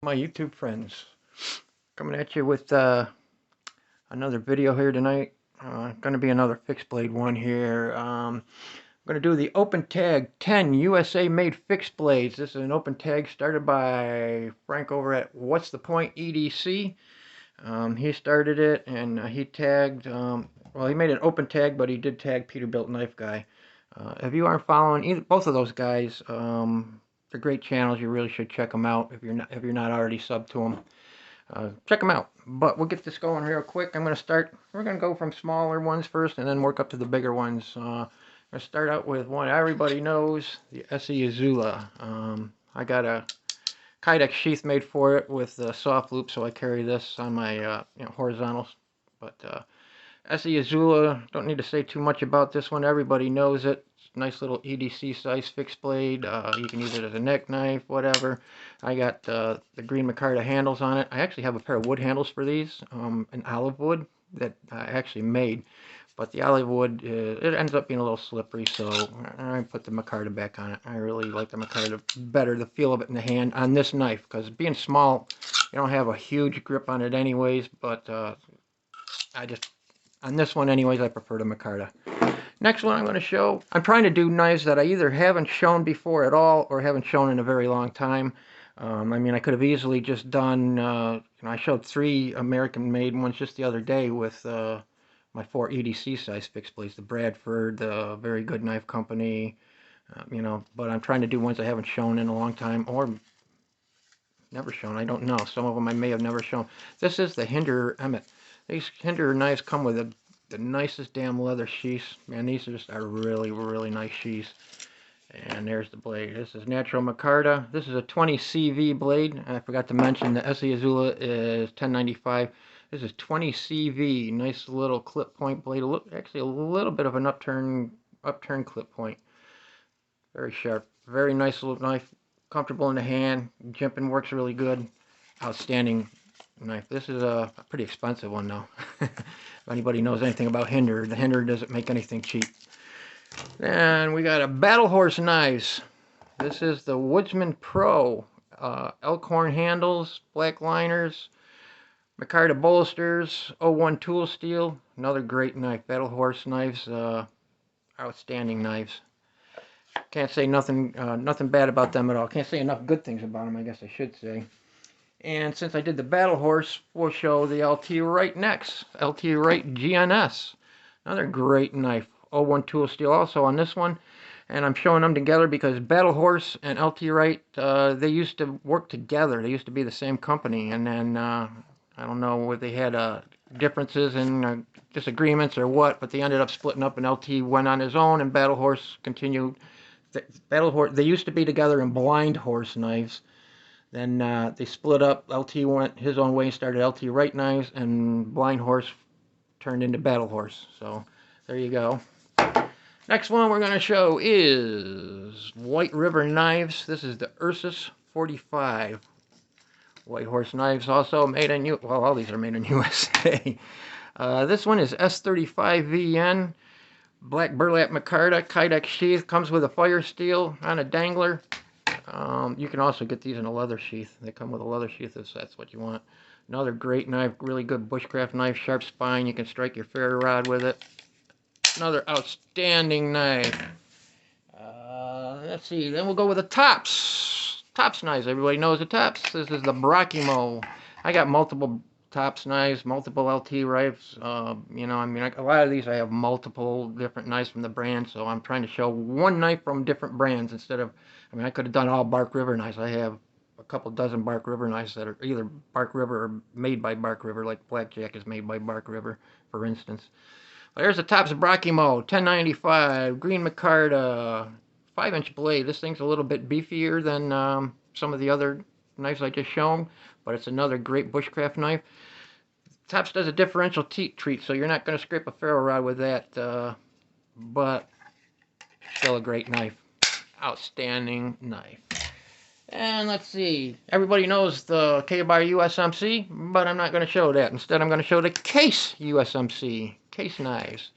My YouTube friends, coming at you with another video here tonight. Going to be another fixed blade one here. I'm going to do the Open Tag 10 USA made fixed blades. This is an open tag started by Frank over at What's the Point EDC. He started it and he tagged, well, he made an open tag, but he did tag Peterbilt Knife Guy. If you aren't following both of those guys, they're great channels. You really should check them out if you're not already subbed to them. Check them out. But we'll get this going real quick. We're going to go from smaller ones first and then work up to the bigger ones. I'm going to start out with one everybody knows, the SEula. I got a Kydex sheath made for it with a soft loop, so I carry this on my horizontals. But SEula, don't need to say too much about this one. Everybody knows it. Nice little EDC size fixed blade. You can use it as a neck knife, whatever. I got the green micarta handles on it. I actually have a pair of wood handles for these, an olive wood that I actually made. But the olive wood, it ends up being a little slippery, so I put the micarta back on it. I really like the micarta better, the feel of it in the hand on this knife, because being small, you don't have a huge grip on it anyways, but on this one anyways, I prefer the micarta. Next one I'm going to show, I'm trying to do knives that I either haven't shown before at all or haven't shown in a very long time. I mean, I could have easily just done, I showed 3 American-made ones just the other day with my 4 EDC size fixed blades, the Bradford, the Very Good Knife Company, but I'm trying to do ones I haven't shown in a long time or never shown. I don't know. Some of them I may have never shown. This is the Hinder Emmett. These Hinder knives come with the nicest damn leather sheaths. Man, these are really, really nice sheaths. And there's the blade. This is natural micarta. This is a 20 CV blade. I forgot to mention the SEula is 1095. This is 20 CV. Nice little clip point blade. Actually, a little bit of an upturn clip point. Very sharp. Very nice little knife. Comfortable in the hand. Jimping works really good. Outstanding knife. This is a pretty expensive one though. If anybody knows anything about Hinder, the Hinder doesn't make anything cheap. And we got a Battle Horse knives. This is the Woodsman Pro. Elkhorn handles, black liners, micarta bolsters, '01 tool steel. Another great knife. Battle Horse knives, outstanding knives. Can't say nothing bad about them at all. Can't say enough good things about them, I guess I should say. And since I did the Battle Horse, we'll show the LT Wright next. LT Wright GNS. Another great knife. '01 tool steel also on this one. And I'm showing them together because Battle Horse and LT Wright, they used to work together. They used to be the same company. And then, I don't know whether they had differences and disagreements or what, but they ended up splitting up and LT went on his own and Battle Horse continued. Battle Horse, they used to be together in Blind Horse knives. Then they split up. LT went his own way and started LT Wright knives, and Blind Horse turned into Battle Horse. So there you go. Next one we're going to show is White River knives. This is the Ursus 45. White Horse knives also made in well, all these are made in USA. This one is S35VN. Black burlap micarta, Kydex sheath. Comes with a fire steel on a dangler. You can also get these in a leather sheath. They come with a leather sheath if that's what you want. Another great knife, really good bushcraft knife, sharp spine. You can strike your ferro rod with it. Another outstanding knife. Let's see, then we'll go with the Tops. Tops knives, everybody knows the Tops. This is the Brachimo. I got multiple Tops knives, multiple LT knives. I mean, a lot of these I have multiple different knives from the brand, so I'm trying to show one knife from different brands instead of, I mean, I could have done all Bark River knives. I have a couple dozen Bark River knives that are either Bark River or made by Bark River, like Blackjack is made by Bark River, for instance. Well, there's the Tops Brachimo, 1095, green micarta, 5-inch blade. This thing's a little bit beefier than some of the other knives I just shown, but it's another great bushcraft knife. Tops does a differential teat treat, so you're not going to scrape a ferro rod with that, but still a great knife. Outstanding knife. And let's see, everybody knows the K-Bar USMC, but I'm not going to show that. Instead, I'm going to show the Case USMC, Case knives.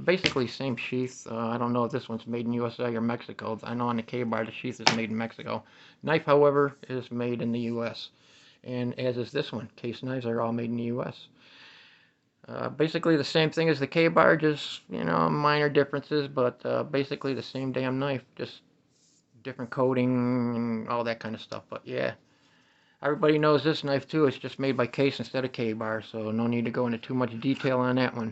Basically same sheath. I don't know if this one's made in USA or Mexico. I know on the K-Bar the sheath is made in Mexico. Knife, however, is made in the US. and as is this one. Case knives are all made in the U.S. Basically the same thing as the K-bar, just, you know, minor differences, but basically the same damn knife, just different coating and all that kind of stuff. But yeah, everybody knows this knife too. It's just made by Case instead of K-bar, so no need to go into too much detail on that one.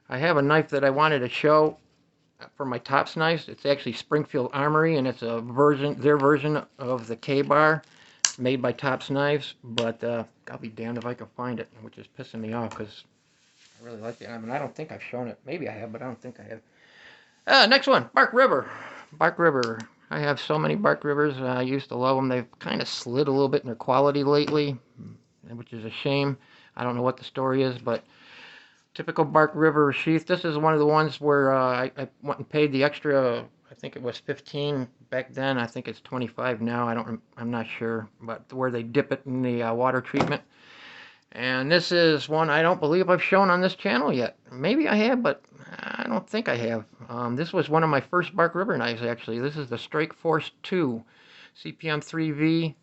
I have a knife that I wanted to show for my tops knives. It's actually Springfield Armory, and it's a version, their version of the K-bar, made by Tops Knives. But I'll be damned if I can find it, which is pissing me off because I really like it. I mean, I don't think I've shown it. Maybe I have, but I don't think I have. Next one, Bark River. Bark River. I have so many Bark Rivers. I used to love them. They've kind of slid a little bit in their quality lately, which is a shame. I don't know what the story is, but typical Bark River sheath. This is one of the ones where I went and paid the extra. I think it was 15 back then. I think it's 25 now. I'm not sure, but where they dip it in the water treatment. And this is one I don't believe I've shown on this channel yet. Maybe I have, but I don't think I have. This was one of my first Bark River knives, actually. This is the Strike Force 2 CPM 3V.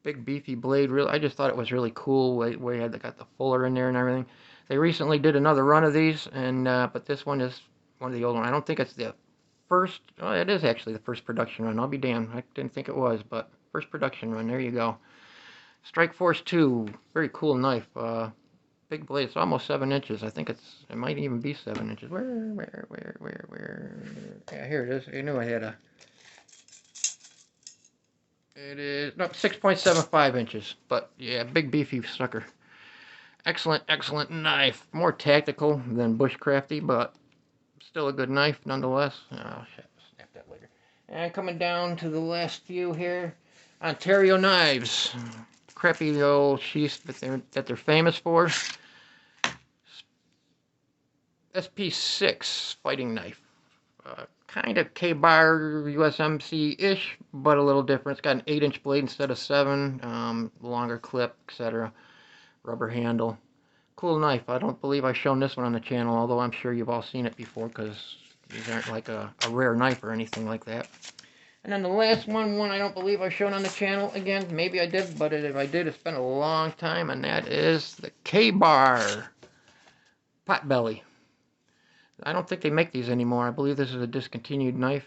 Big beefy blade. Really, I just thought it was really cool. Where you got the fuller in there and everything. They recently did another run of these, and but this one is one of the old ones. I don't think it's the first. Oh, it is actually the first production run. I'll be damned. I didn't think it was, but first production run. There you go. Strike Force 2, very cool knife. Big blade. It's almost 7 inches. I think it might even be 7 inches. Where? Yeah, here it is. I knew I had a. It is, no, 6.75 inches. But yeah, big beefy sucker. Excellent, excellent knife. More tactical than bushcrafty, but still a good knife nonetheless. Oh shit, snap that later. And coming down to the last few here, Ontario knives. Crappy old sheaths that they're famous for. SP6 fighting knife. Kind of K-bar USMC-ish, but a little different. It's got an 8-inch blade instead of 7. Longer clip, etc. Rubber handle. Cool knife. I don't believe I've shown this one on the channel, although I'm sure you've all seen it before because these aren't like a rare knife or anything like that. And then the last one I don't believe I've shown on the channel. Again, maybe I did, but if I did, it's been a long time, and that is the K-bar Potbelly. I don't think they make these anymore. I believe this is a discontinued knife.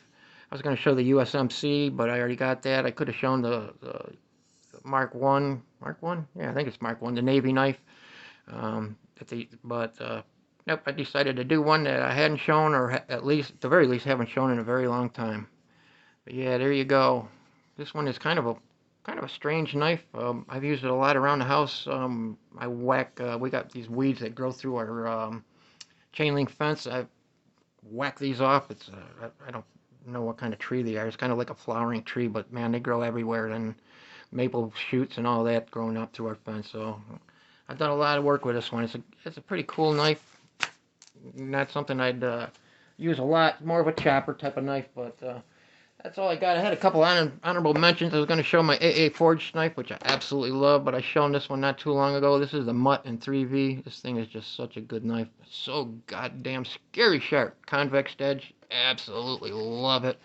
I was going to show the USMC, but I already got that. I could have shown the Mark 1. Mark 1? Yeah, I think it's Mark 1, the Navy knife. Nope, I decided to do one that I hadn't shown, or at the very least haven't shown in a very long time. But yeah, there you go. This one is kind of a strange knife. I've used it a lot around the house. I whack. We got these weeds that grow through our chain link fence. I whack these off. It's I don't know what kind of tree they are. It's kind of like a flowering tree, but man, they grow everywhere. And maple shoots and all that growing up through our fence. So I've done a lot of work with this one. It's a pretty cool knife. Not something I'd use a lot. More of a chopper type of knife, but that's all I got. I had a couple honorable mentions. I was going to show my AA Forged knife, which I absolutely love, but I shown this one not too long ago. This is the Mutt in 3V. This thing is just such a good knife. It's so goddamn scary sharp. Convex edge. Absolutely love it.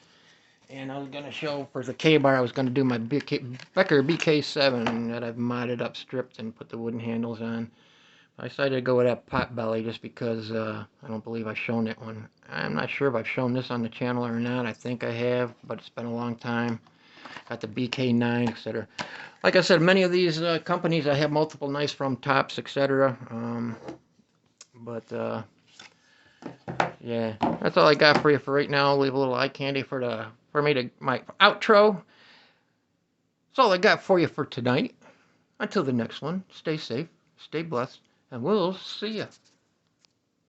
And I was going to show for the K-bar, I was going to do my Becker BK7 that I've modded up, stripped, and put the wooden handles on. I decided to go with that Potbelly just because I don't believe I've shown that one. I'm not sure if I've shown this on the channel or not. I think I have, but it's been a long time. Got the BK9, etc. Like I said, many of these companies I have multiple knives from, Tops, etc. Yeah, that's all I got for you for right now. I'll leave a little eye candy for my outro. That's all I got for you for tonight. Until the next one, stay safe, stay blessed, and we'll see ya.